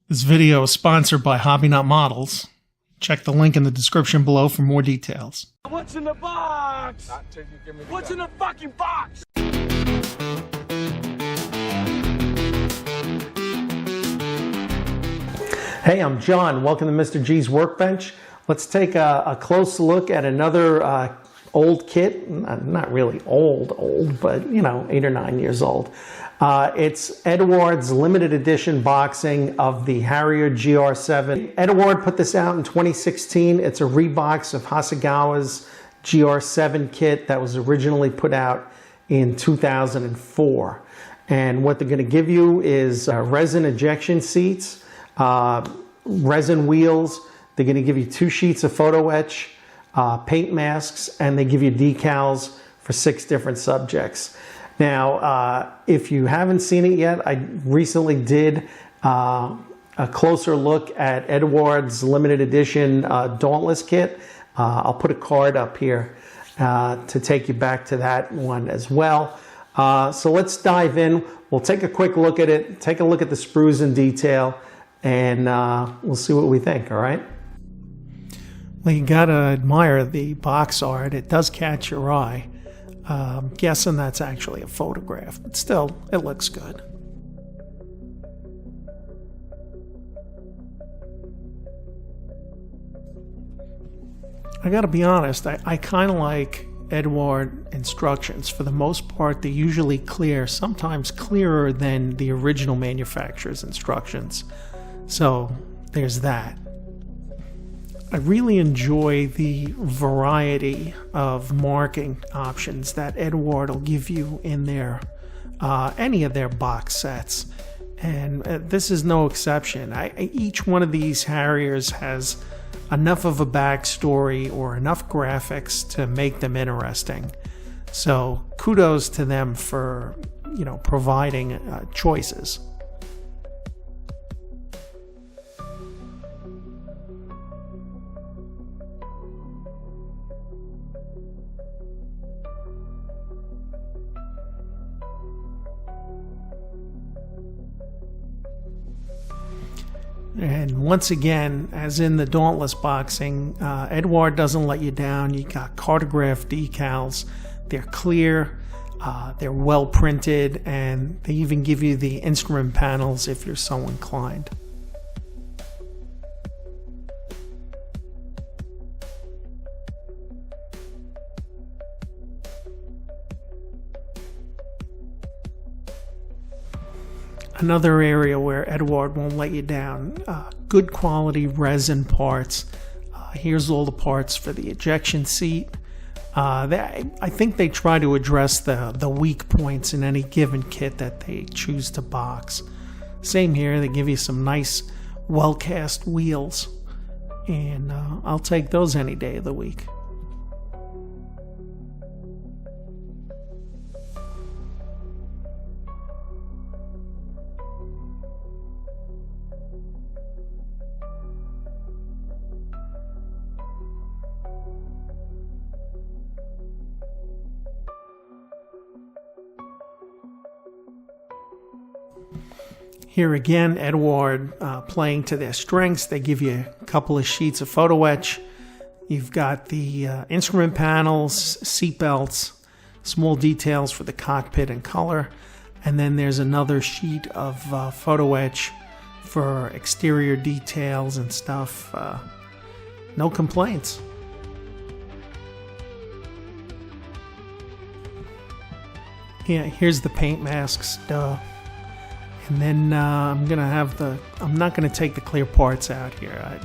This video is sponsored by Hobby Nut Models. Check the link in the description below for more details. What's in the box? What's in the fucking box? Hey, I'm John. Welcome to Mr. G's Workbench. Let's take a close look at another old kit. Not really old, but you know, 8 or 9 years old. It's Eduard's limited edition boxing of the Harrier Gr.7. Eduard put this out in 2016. It's a rebox of Hasegawa's Gr.7 kit that was originally put out in 2004. And what they're going to give you is resin ejection seats, resin wheels. They're going to give you 2 sheets of photo etch, paint masks, and they give you decals for 6 different subjects. Now, if you haven't seen it yet, I recently did a closer look at Eduard's limited edition Dauntless kit. I'll put a card up here to take you back to that one as well. So let's dive in. We'll take a quick look at it, take a look at the sprues in detail, and we'll see what we think, all right? Well, you gotta admire the box art. It does catch your eye. Guessing that's actually a photograph, but still, it looks good. I gotta be honest, I kind of like Eduard instructions. For the most part, they're usually clear, sometimes clearer than the original manufacturer's instructions. So, there's that. I really enjoy the variety of marking options that Eduard will give you in their any of their box sets, and this is no exception. Each one of these Harriers has enough of a backstory or enough graphics to make them interesting. So kudos to them for, you know, providing choices. And once again, as in the Dauntless boxing, Eduard doesn't let you down. You got Cartograph decals. They're clear, they're well printed, and they even give you the instrument panels if you're so inclined. Another area where Eduard won't let you down, good quality resin parts. Here's all the parts for the ejection seat. I think they try to address the weak points in any given kit that they choose to box. Same here, they give you some nice well-cast wheels, and I'll take those any day of the week. Here again, Eduard playing to their strengths. They give you a couple of sheets of photo etch. You've got the instrument panels, seat belts, small details for the cockpit and color. And then there's another sheet of photo etch for exterior details and stuff. No complaints. Yeah, here's the paint masks. Duh. And then I'm not gonna take the clear parts out here.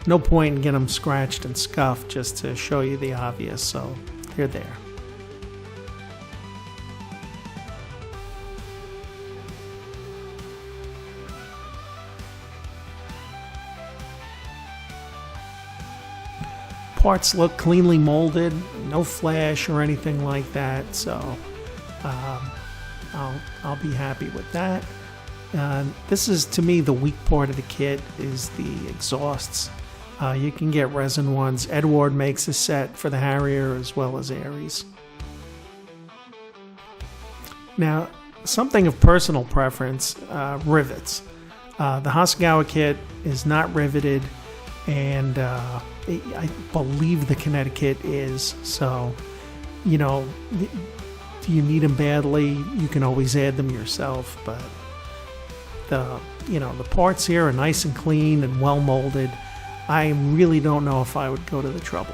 No point in getting them scratched and scuffed just to show you the obvious, so they're there. Parts look cleanly molded, no flash or anything like that, so I'll be happy with that. This is, to me, the weak part of the kit is the exhausts. You can get resin ones. Eduard makes a set for the Harrier as well as Aries. Now, something of personal preference, rivets. The Hasegawa kit is not riveted, and I believe the Connecticut is. So, you know, if you need them badly, you can always add them yourself. But the parts here are nice and clean and well molded. I really don't know if I would go to the trouble.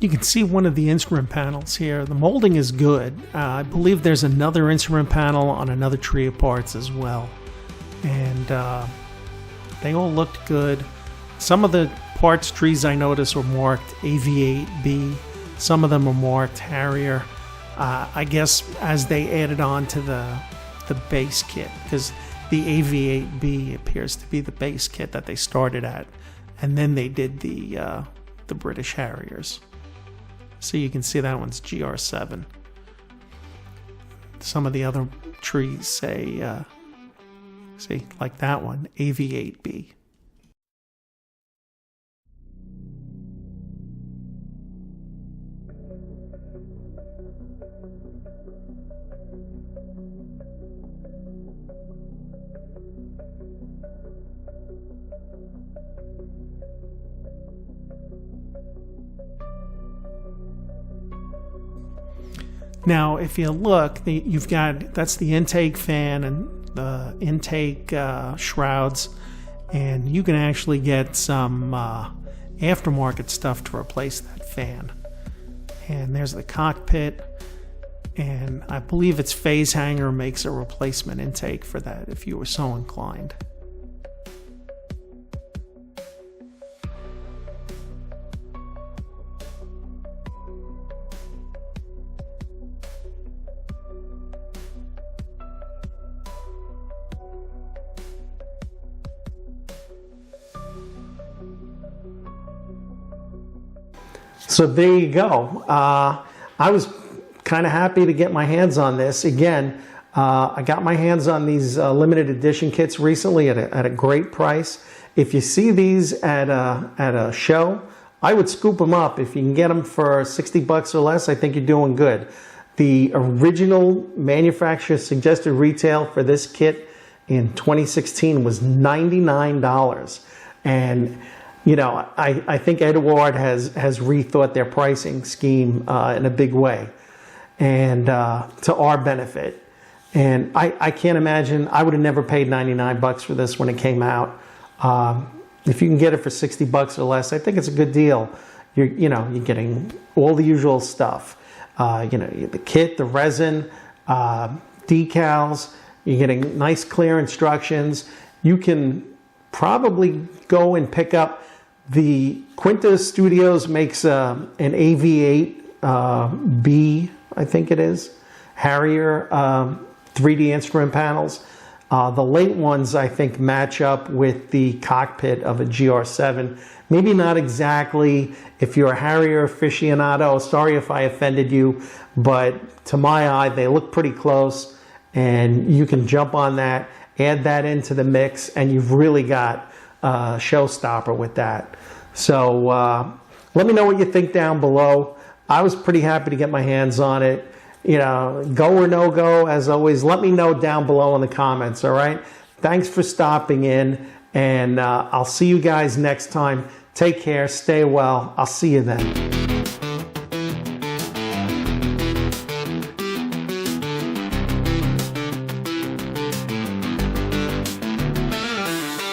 You can see one of the instrument panels here. The molding is good. I believe there's another instrument panel on another tree of parts as well. And they all looked good. Some of the parts trees I noticed were marked AV8B. Some of them were marked Harrier. I guess as they added on to the base kit, because the AV8B appears to be the base kit that they started at. And then they did the British Harriers. So you can see that one's Gr.7. Some of the other trees say, see, like that one, AV8B. Now, if you look, you've got, that's the intake fan and the intake shrouds, and you can actually get some aftermarket stuff to replace that fan. And there's the cockpit, and I believe its phase hanger makes a replacement intake for that if you were so inclined. So there you go. I was kind of happy to get my hands on this. Again, I got my hands on these limited edition kits recently at a great price. If you see these at a show, I would scoop them up. If you can get them for 60 bucks or less, I think you're doing good. The original manufacturer suggested retail for this kit in 2016 was $99. And you know, I think Eduard has rethought their pricing scheme in a big way, and to our benefit. And I can't imagine, I would have never paid 99 bucks for this when it came out. If you can get it for 60 bucks or less, I think it's a good deal. You're getting all the usual stuff. The kit, the resin, decals. You're getting nice, clear instructions. You can probably go and pick up. The Quinta Studios makes an AV8B, I think it is, Harrier 3D instrument panels. The late ones, I think, match up with the cockpit of a Gr.7. Maybe not exactly. If you're a Harrier aficionado, sorry if I offended you, but to my eye, they look pretty close, and you can jump on that, add that into the mix, and you've really got showstopper with that. So let me know what you think down below. I was pretty happy to get my hands on it. Go or no go, as always, let me know down below in the comments, all right? Thanks for stopping in, and I'll see you guys next time. Take care, stay well. I'll see you then.